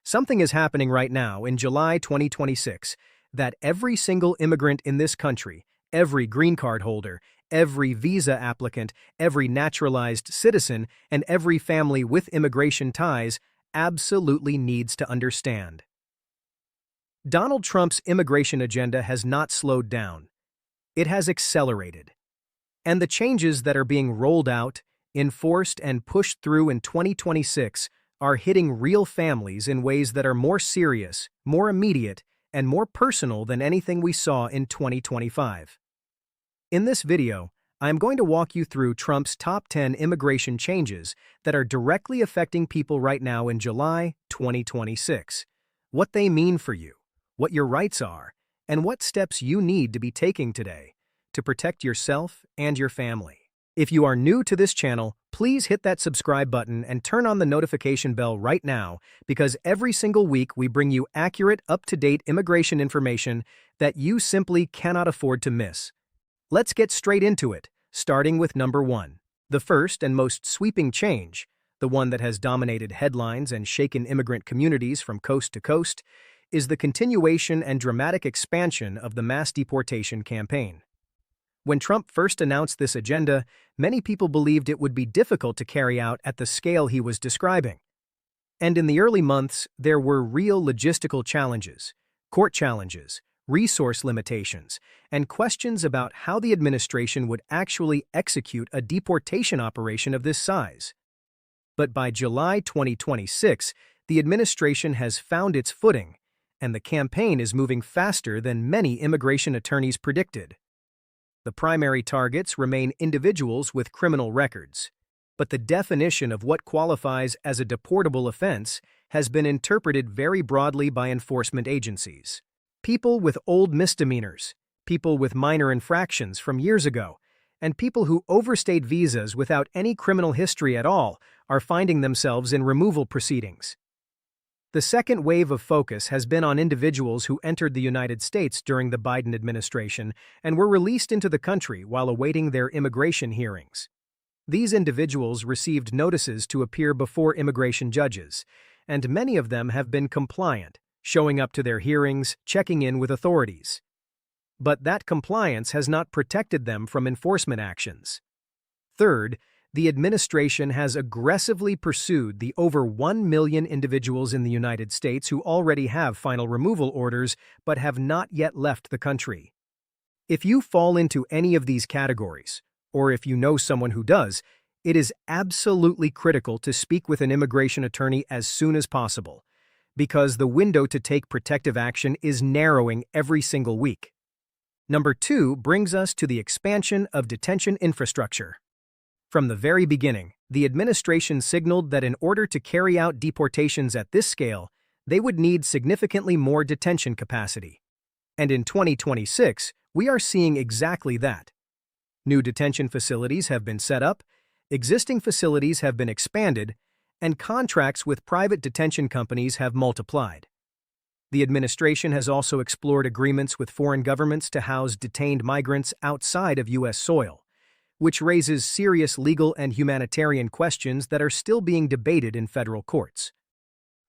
Something is happening right now in July 2026 that every single immigrant in this country, every green card holder, every visa applicant, every naturalized citizen, and every family with immigration ties absolutely needs to understand. Donald Trump's immigration agenda has not slowed down. It has accelerated. And the changes that are being rolled out, enforced, and pushed through in 2026 are hitting real families in ways that are more serious, more immediate, and more personal than anything we saw in 2025. In this video, I am going to walk you through Trump's top 10 immigration changes that are directly affecting people right now in July 2026, what they mean for you, what your rights are, and what steps you need to be taking today to protect yourself and your family. If you are new to this channel, please hit that subscribe button and turn on the notification bell right now, because every single week we bring you accurate, up-to-date immigration information that you simply cannot afford to miss. Let's get straight into it, starting with number 1. The first and most sweeping change, the one that has dominated headlines and shaken immigrant communities from coast to coast, is the continuation and dramatic expansion of the mass deportation campaign. When Trump first announced this agenda, many people believed it would be difficult to carry out at the scale he was describing. And in the early months, there were real logistical challenges, court challenges, resource limitations, and questions about how the administration would actually execute a deportation operation of this size. But by July 2026, the administration has found its footing, and the campaign is moving faster than many immigration attorneys predicted. The primary targets remain individuals with criminal records, but the definition of what qualifies as a deportable offense has been interpreted very broadly by enforcement agencies. People with old misdemeanors, people with minor infractions from years ago, and people who overstayed visas without any criminal history at all are finding themselves in removal proceedings. The second wave of focus has been on individuals who entered the United States during the Biden administration and were released into the country while awaiting their immigration hearings. These individuals received notices to appear before immigration judges, and many of them have been compliant, showing up to their hearings, checking in with authorities. But that compliance has not protected them from enforcement actions. Third, the administration has aggressively pursued the over 1 million individuals in the United States who already have final removal orders but have not yet left the country. If you fall into any of these categories, or if you know someone who does, it is absolutely critical to speak with an immigration attorney as soon as possible, because the window to take protective action is narrowing every single week. Number 2 brings us to the expansion of detention infrastructure. From the very beginning, the administration signaled that in order to carry out deportations at this scale, they would need significantly more detention capacity. And in 2026, we are seeing exactly that. New detention facilities have been set up, existing facilities have been expanded, and contracts with private detention companies have multiplied. The administration has also explored agreements with foreign governments to house detained migrants outside of U.S. soil, which raises serious legal and humanitarian questions that are still being debated in federal courts.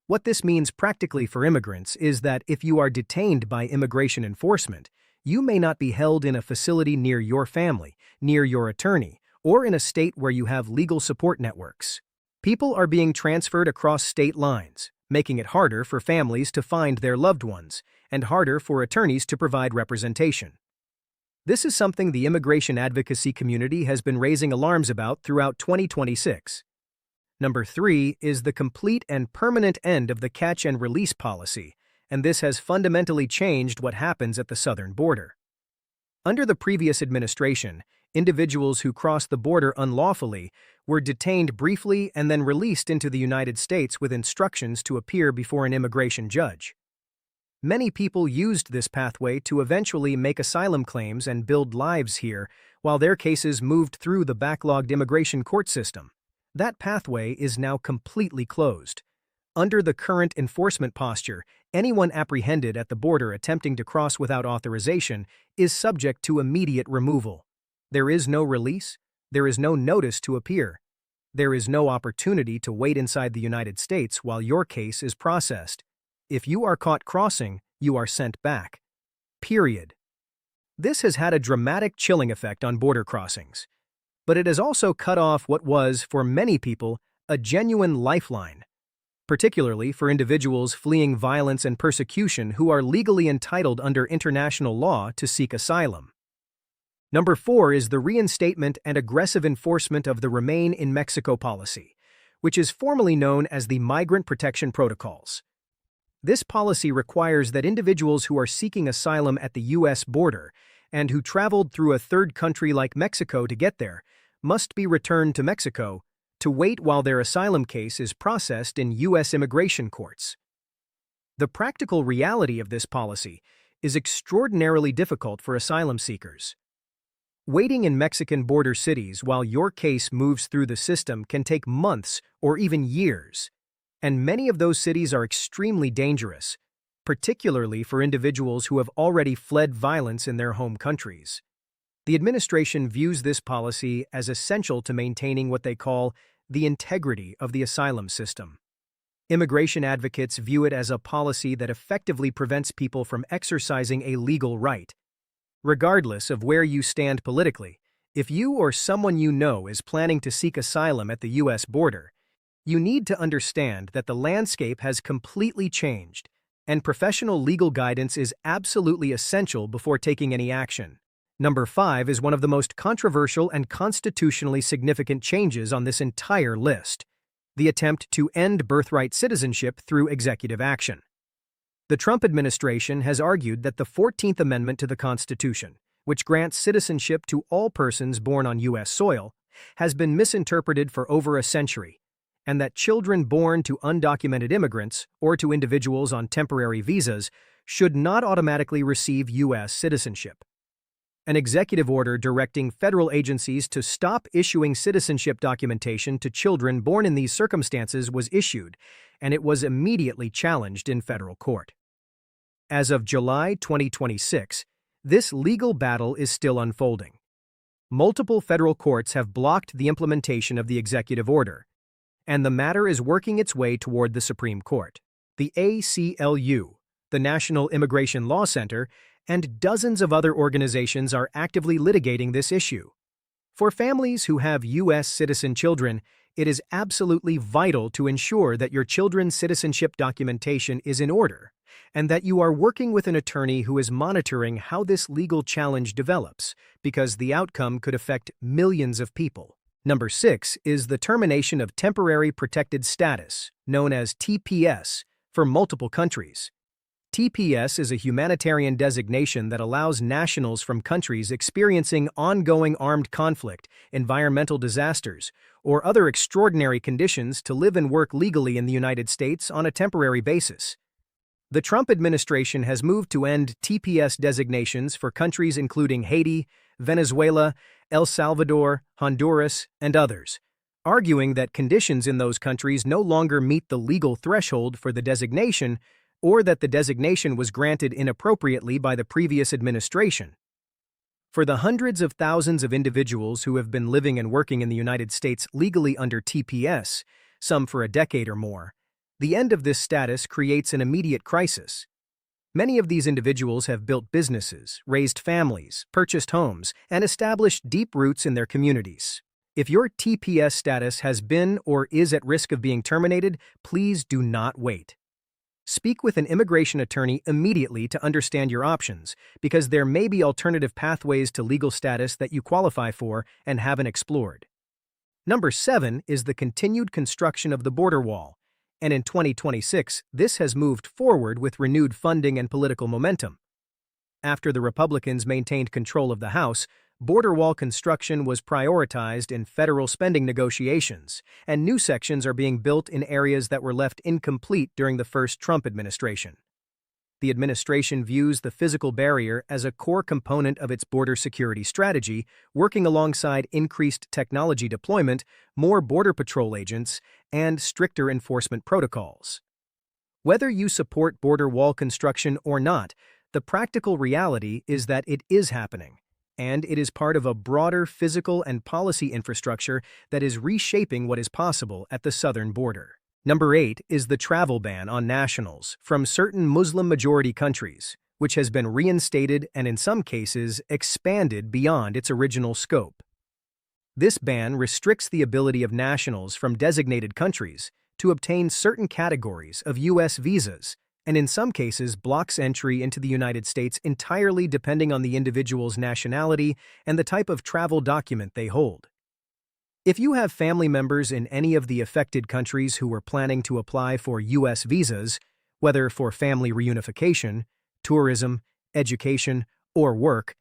What this means practically for immigrants is that if you are detained by immigration enforcement, you may not be held in a facility near your family, near your attorney, or in a state where you have legal support networks. People are being transferred across state lines, making it harder for families to find their loved ones, and harder for attorneys to provide representation. This is something the immigration advocacy community has been raising alarms about throughout 2026. Number 3 is the complete and permanent end of the catch and release policy, and this has fundamentally changed what happens at the southern border. Under the previous administration, individuals who crossed the border unlawfully were detained briefly and then released into the United States with instructions to appear before an immigration judge. Many people used this pathway to eventually make asylum claims and build lives here, while their cases moved through the backlogged immigration court system. That pathway is now completely closed. Under the current enforcement posture, anyone apprehended at the border attempting to cross without authorization is subject to immediate removal. There is no release, there is no notice to appear. There is no opportunity to wait inside the United States while your case is processed. If you are caught crossing, you are sent back. Period. This has had a dramatic chilling effect on border crossings. But it has also cut off what was, for many people, a genuine lifeline, particularly for individuals fleeing violence and persecution who are legally entitled under international law to seek asylum. Number 4 is the reinstatement and aggressive enforcement of the Remain in Mexico policy, which is formally known as the Migrant Protection Protocols. This policy requires that individuals who are seeking asylum at the U.S. border and who traveled through a third country like Mexico to get there must be returned to Mexico to wait while their asylum case is processed in U.S. immigration courts. The practical reality of this policy is extraordinarily difficult for asylum seekers. Waiting in Mexican border cities while your case moves through the system can take months or even years, and many of those cities are extremely dangerous, particularly for individuals who have already fled violence in their home countries. The administration views this policy as essential to maintaining what they call the integrity of the asylum system. Immigration advocates view it as a policy that effectively prevents people from exercising a legal right. Regardless of where you stand politically, if you or someone you know is planning to seek asylum at the U.S. border, you need to understand that the landscape has completely changed, and professional legal guidance is absolutely essential before taking any action. Number 5 is one of the most controversial and constitutionally significant changes on this entire list: the attempt to end birthright citizenship through executive action. The Trump administration has argued that the 14th Amendment to the Constitution, which grants citizenship to all persons born on U.S. soil, has been misinterpreted for over a century, and that children born to undocumented immigrants or to individuals on temporary visas should not automatically receive U.S. citizenship. An executive order directing federal agencies to stop issuing citizenship documentation to children born in these circumstances was issued, and it was immediately challenged in federal court. As of July 2026, this legal battle is still unfolding. Multiple federal courts have blocked the implementation of the executive order, and the matter is working its way toward the Supreme Court. The ACLU, the National Immigration Law Center, and dozens of other organizations are actively litigating this issue. For families who have U.S. citizen children, it is absolutely vital to ensure that your children's citizenship documentation is in order, and that you are working with an attorney who is monitoring how this legal challenge develops, because the outcome could affect millions of people. Number 6 is the termination of temporary protected status, known as TPS, for multiple countries. TPS is a humanitarian designation that allows nationals from countries experiencing ongoing armed conflict, environmental disasters, or other extraordinary conditions to live and work legally in the United States on a temporary basis. The Trump administration has moved to end TPS designations for countries including Haiti, Venezuela, El Salvador, Honduras, and others, arguing that conditions in those countries no longer meet the legal threshold for the designation, or that the designation was granted inappropriately by the previous administration. For the hundreds of thousands of individuals who have been living and working in the United States legally under TPS, some for a decade or more, the end of this status creates an immediate crisis. Many of these individuals have built businesses, raised families, purchased homes, and established deep roots in their communities. If your TPS status has been or is at risk of being terminated, please do not wait. Speak with an immigration attorney immediately to understand your options, because there may be alternative pathways to legal status that you qualify for and haven't explored. Number 7 is the continued construction of the border wall, and in 2026, this has moved forward with renewed funding and political momentum. After the Republicans maintained control of the House, border wall construction was prioritized in federal spending negotiations, and new sections are being built in areas that were left incomplete during the first Trump administration. The administration views the physical barrier as a core component of its border security strategy, working alongside increased technology deployment, more Border Patrol agents, and stricter enforcement protocols. Whether you support border wall construction or not, the practical reality is that it is happening, and it is part of a broader physical and policy infrastructure that is reshaping what is possible at the southern border. Number 8 is the travel ban on nationals from certain Muslim-majority countries, which has been reinstated and in some cases expanded beyond its original scope. This ban restricts the ability of nationals from designated countries to obtain certain categories of U.S. visas, and in some cases blocks entry into the United States entirely depending on the individual's nationality and the type of travel document they hold. If you have family members in any of the affected countries who are planning to apply for U.S. visas, whether for family reunification, tourism, education, or work,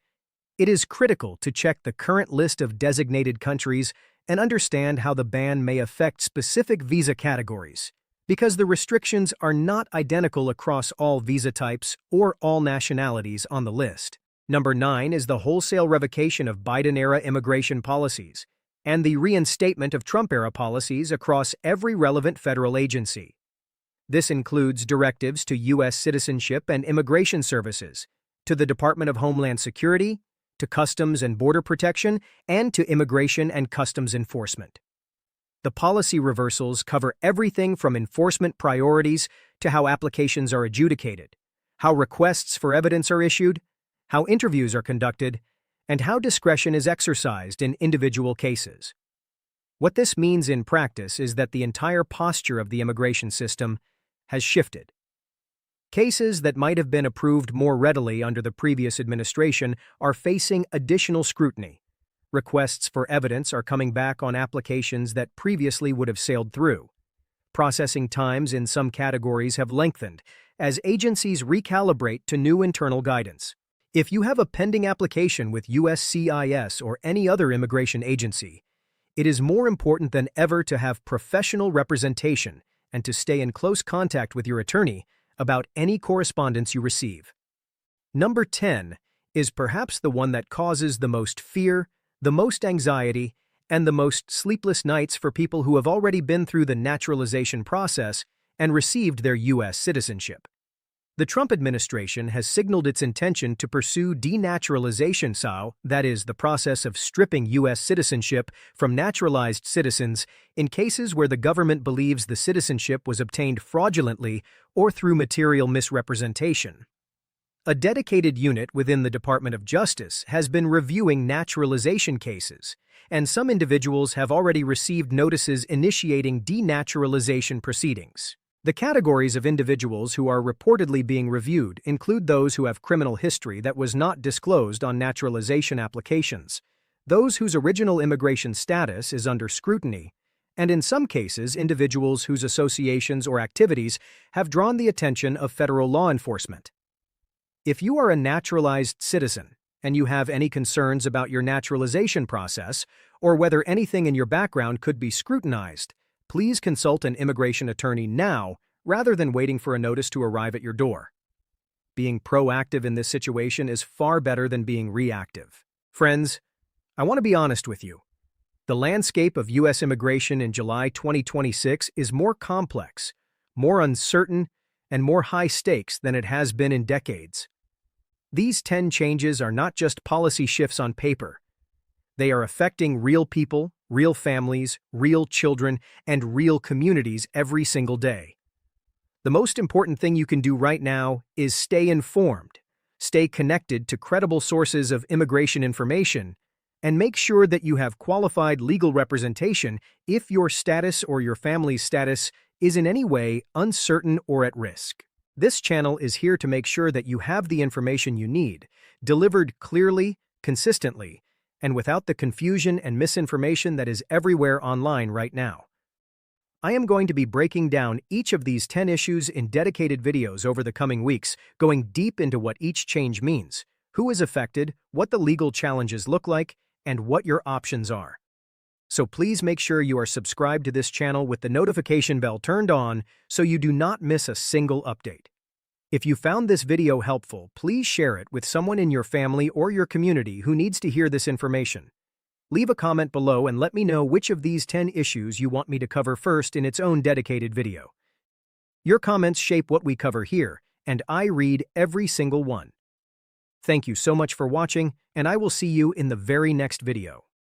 it is critical to check the current list of designated countries and understand how the ban may affect specific visa categories, because the restrictions are not identical across all visa types or all nationalities on the list. Number 9 is the wholesale revocation of Biden-era immigration policies and the reinstatement of Trump-era policies across every relevant federal agency. This includes directives to U.S. Citizenship and Immigration Services, to the Department of Homeland Security, to Customs and Border Protection, and to Immigration and Customs Enforcement. The policy reversals cover everything from enforcement priorities to how applications are adjudicated, how requests for evidence are issued, how interviews are conducted, and how discretion is exercised in individual cases. What this means in practice is that the entire posture of the immigration system has shifted. Cases that might have been approved more readily under the previous administration are facing additional scrutiny. Requests for evidence are coming back on applications that previously would have sailed through. Processing times in some categories have lengthened as agencies recalibrate to new internal guidance. If you have a pending application with USCIS or any other immigration agency, it is more important than ever to have professional representation and to stay in close contact with your attorney about any correspondence you receive. Number 10 is perhaps the one that causes the most fear, the most anxiety, and the most sleepless nights for people who have already been through the naturalization process and received their U.S. citizenship. The Trump administration has signaled its intention to pursue denaturalization, that is, the process of stripping U.S. citizenship from naturalized citizens in cases where the government believes the citizenship was obtained fraudulently or through material misrepresentation. A dedicated unit within the Department of Justice has been reviewing naturalization cases, and some individuals have already received notices initiating denaturalization proceedings. The categories of individuals who are reportedly being reviewed include those who have criminal history that was not disclosed on naturalization applications, those whose original immigration status is under scrutiny, and in some cases individuals whose associations or activities have drawn the attention of federal law enforcement. If you are a naturalized citizen and you have any concerns about your naturalization process or whether anything in your background could be scrutinized, please consult an immigration attorney now rather than waiting for a notice to arrive at your door. Being proactive in this situation is far better than being reactive. Friends, I want to be honest with you. The landscape of U.S. immigration in July 2026 is more complex, more uncertain, and more high stakes than it has been in decades. These 10 changes are not just policy shifts on paper. They are affecting real people, real families, real children, and real communities every single day. The most important thing you can do right now is stay informed, stay connected to credible sources of immigration information, and make sure that you have qualified legal representation if your status or your family's status is in any way uncertain or at risk. This channel is here to make sure that you have the information you need, delivered clearly, consistently, and without the confusion and misinformation that is everywhere online right now. I am going to be breaking down each of these 10 issues in dedicated videos over the coming weeks, going deep into what each change means, who is affected, what the legal challenges look like, and what your options are. So please make sure you are subscribed to this channel with the notification bell turned on so you do not miss a single update. If you found this video helpful, please share it with someone in your family or your community who needs to hear this information. Leave a comment below and let me know which of these 10 issues you want me to cover first in its own dedicated video. Your comments shape what we cover here, and I read every single one. Thank you so much for watching, and I will see you in the very next video.